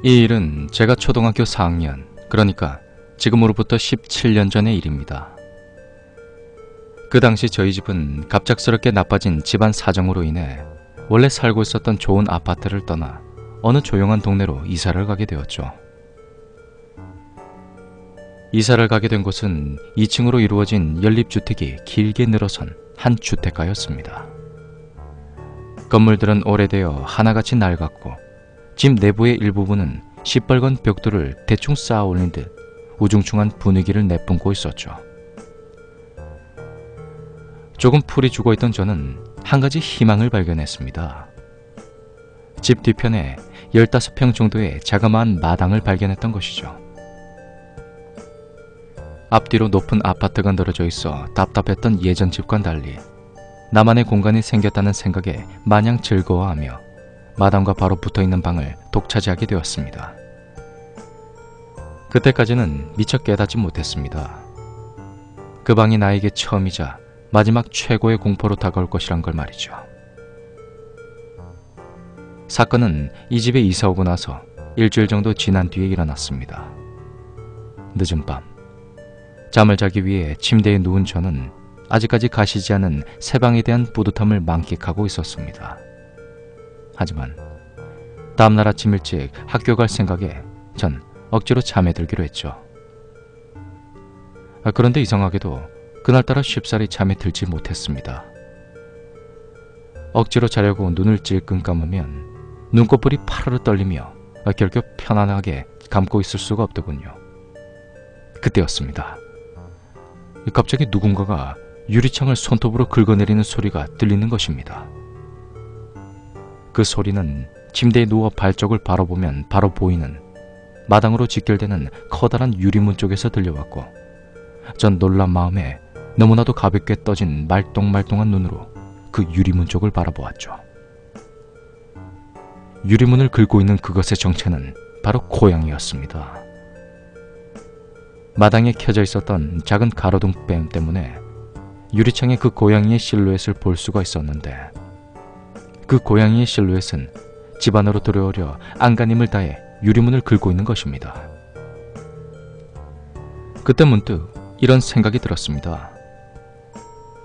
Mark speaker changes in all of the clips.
Speaker 1: 이 일은 제가 초등학교 4학년, 그러니까 지금으로부터 17년 전의 일입니다. 그 당시 저희 집은 갑작스럽게 나빠진 집안 사정으로 인해 원래 살고 있었던 좋은 아파트를 떠나 어느 조용한 동네로 이사를 가게 되었죠. 이사를 가게 된 곳은 2층으로 이루어진 연립주택이 길게 늘어선 한 주택가였습니다. 건물들은 오래되어 하나같이 낡았고 집 내부의 일부분은 시뻘건 벽돌을 대충 쌓아 올린 듯 우중충한 분위기를 내뿜고 있었죠. 조금 풀이 죽어있던 저는 한 가지 희망을 발견했습니다. 집 뒤편에 15평 정도의 자그마한 마당을 발견했던 것이죠. 앞뒤로 높은 아파트가 늘어져 있어 답답했던 예전 집과는 달리 나만의 공간이 생겼다는 생각에 마냥 즐거워하며 마당과 바로 붙어있는 방을 독차지하게 되었습니다. 그때까지는 미처 깨닫지 못했습니다. 그 방이 나에게 처음이자 마지막 최고의 공포로 다가올 것이란 걸 말이죠. 사건은 이 집에 이사 오고 나서 일주일 정도 지난 뒤에 일어났습니다. 늦은 밤, 잠을 자기 위해 침대에 누운 저는 아직까지 가시지 않은 새 방에 대한 뿌듯함을 만끽하고 있었습니다. 하지만 다음날 아침 일찍 학교 갈 생각에 전 억지로 잠에 들기로 했죠. 그런데 이상하게도 그날따라 쉽사리 잠에 들지 못했습니다. 억지로 자려고 눈을 찔끔 감으면 눈꺼풀이 파르르 떨리며 결국 편안하게 감고 있을 수가 없더군요. 그때였습니다. 갑자기 누군가가 유리창을 손톱으로 긁어내리는 소리가 들리는 것입니다. 그 소리는 침대에 누워 발쪽을 바라보면 바로 보이는 마당으로 직결되는 커다란 유리문 쪽에서 들려왔고 전 놀란 마음에 너무나도 가볍게 떠진 말똥말똥한 눈으로 그 유리문 쪽을 바라보았죠. 유리문을 긁고 있는 그것의 정체는 바로 고양이였습니다. 마당에 켜져 있었던 작은 가로등 뱀 때문에 유리창에 그 고양이의 실루엣을 볼 수가 있었는데 그 고양이의 실루엣은 집 안으로 들어오려 안간힘을 다해 유리문을 긁고 있는 것입니다. 그때 문득 이런 생각이 들었습니다.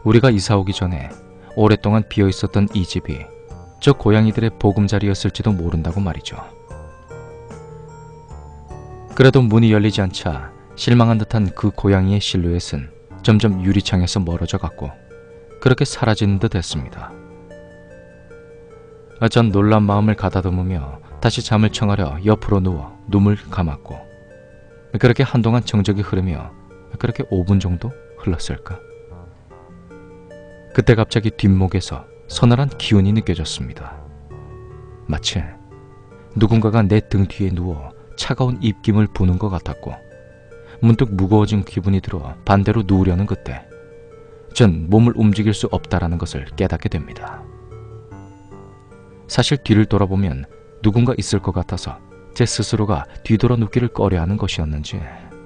Speaker 1: 우리가 이사 오기 전에 오랫동안 비어 있었던 이 집이 저 고양이들의 보금자리였을지도 모른다고 말이죠. 그래도 문이 열리지 않자 실망한 듯한 그 고양이의 실루엣은 점점 유리창에서 멀어져 갔고 그렇게 사라지는 듯 했습니다. 전 놀란 마음을 가다듬으며 다시 잠을 청하려 옆으로 누워 눈을 감았고 그렇게 한동안 정적이 흐르며 그렇게 5분 정도 흘렀을까? 그때 갑자기 뒷목에서 서늘한 기운이 느껴졌습니다. 마치 누군가가 내 등 뒤에 누워 차가운 입김을 부는 것 같았고 문득 무거워진 기분이 들어 반대로 누우려는 그때 전 몸을 움직일 수 없다라는 것을 깨닫게 됩니다. 사실 뒤를 돌아보면 누군가 있을 것 같아서 제 스스로가 뒤돌아 눕기를 꺼려하는 것이었는지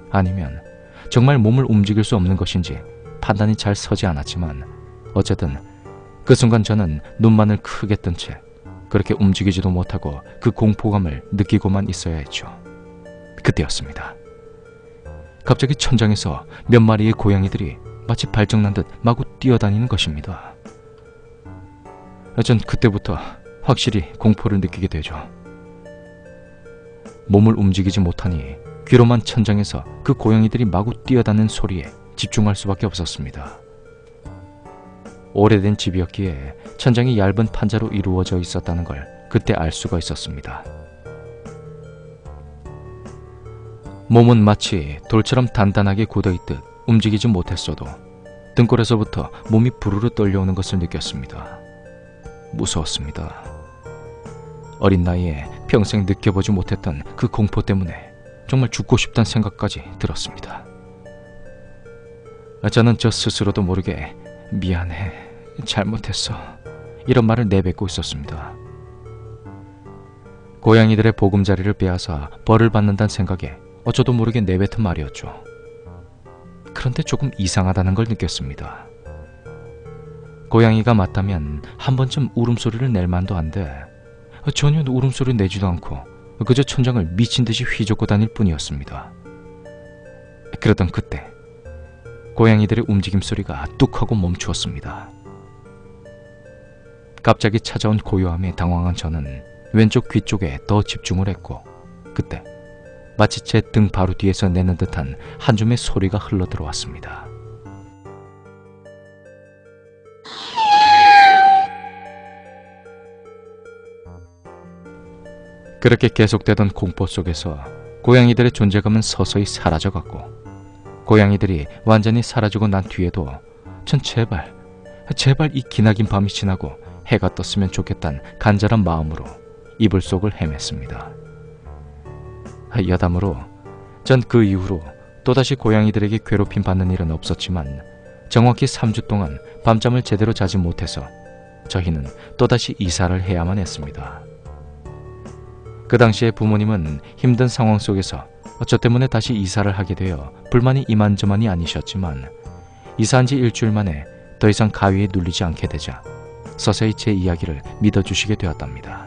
Speaker 1: 아니면 정말 몸을 움직일 수 없는 것인지 판단이 잘 서지 않았지만 어쨌든 그 순간 저는 눈만을 크게 뜬 채 그렇게 움직이지도 못하고 그 공포감을 느끼고만 있어야 했죠. 그때였습니다. 갑자기 천장에서 몇 마리의 고양이들이 마치 발정난 듯 마구 뛰어다니는 것입니다. 전 그때부터 확실히 공포를 느끼게 되죠. 몸을 움직이지 못하니 귀로만 천장에서 그 고양이들이 마구 뛰어다니는 소리에 집중할 수밖에 없었습니다. 오래된 집이었기에 천장이 얇은 판자로 이루어져 있었다는 걸 그때 알 수가 있었습니다. 몸은 마치 돌처럼 단단하게 굳어있듯 움직이지 못했어도 등골에서부터 몸이 부르르 떨려오는 것을 느꼈습니다. 무서웠습니다. 어린 나이에 평생 느껴보지 못했던 그 공포 때문에 정말 죽고 싶다는 생각까지 들었습니다. 저는 저 스스로도 모르게 미안해, 잘못했어 이런 말을 내뱉고 있었습니다. 고양이들의 보금자리를 빼앗아 벌을 받는다는 생각에 어쩌도 모르게 내뱉은 말이었죠. 그런데 조금 이상하다는 걸 느꼈습니다. 고양이가 맞다면 한 번쯤 울음소리를 낼 만도 한데 전혀 울음소리를 내지도 않고 그저 천장을 미친 듯이 휘젓고 다닐 뿐이었습니다. 그러던 그때 고양이들의 움직임 소리가 뚝하고 멈추었습니다. 갑자기 찾아온 고요함에 당황한 저는 왼쪽 귀 쪽에 더 집중을 했고, 그때 마치 제 등 바로 뒤에서 내는 듯한 한 줌의 소리가 흘러들어왔습니다. 그렇게 계속되던 공포 속에서 고양이들의 존재감은 서서히 사라져갔고, 고양이들이 완전히 사라지고 난 뒤에도 전 제발 이 기나긴 밤이 지나고 해가 떴으면 좋겠다는 간절한 마음으로 이불 속을 헤맸습니다. 여담으로 전 그 이후로 또다시 고양이들에게 괴롭힘 받는 일은 없었지만 정확히 3주 동안 밤잠을 제대로 자지 못해서 저희는 또다시 이사를 해야만 했습니다. 그 당시에 부모님은 힘든 상황 속에서 저 때문에 다시 이사를 하게 되어 불만이 이만저만이 아니셨지만, 이사한 지 일주일 만에 더 이상 가위에 눌리지 않게 되자 서서히 제 이야기를 믿어주시게 되었답니다.